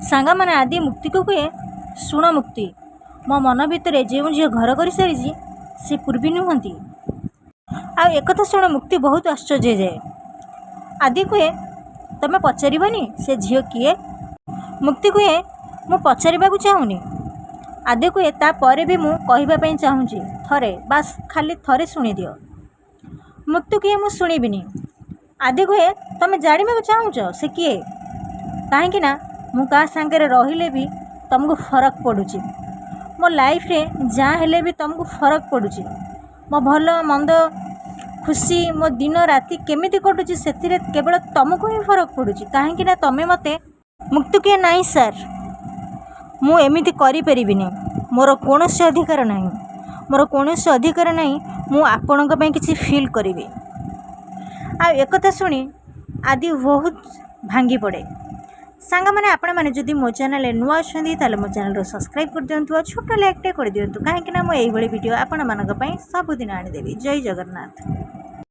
सांगा मैंने आदि मुक्ति को कहे शुण मुक्ति मो मन भितर जो झील घर कर सारी से पूर्वी नुहति आ एक शुण मुक्ति बहुत आश्चर्य जाए। आदि कहे तमें पचारनी से झील किए मुक्ति कहे मु पचार चाहूनी। आदि कहे तापर भी मु कहवाई चाहूँगी थरे बास खाली थरे शुणी दियो। मुक्ति कहे मु शुणिबिनी। आदि कहे तमें जाना चाहूच से किए कहीं ना मु क्या सांगे रहिले भी तुमको फरक पड़ुची मो लाइफ रे जहाँ हेले भी तुमको फरक पड़ुची मो भल मंद खुशी मो दिन राति केमिति कटुची से केवल तुमको ही फरक पड़ुची कहीं ना तमें मते। मुक्ति किए नाई सर मु एमिति करि परिबिनी मोर कौनसी अधिकार नहीं मोर कौनसी अधिकार नहीं मु आपणक पई किछि फील करिवि। आ एकथा शुणी आदि बहुत भांगी पड़े। सांग मैंने आपण मैंने जदि मो चैनल नुआ अच्छी ताले मो चैनल सब्सक्राइब कर दिंतु और छोट लाइक टे कर दिंतु कहीं ना मो यही वीडियो आपण मानक पई सबुदिन आनी देवी। जय जगन्नाथ।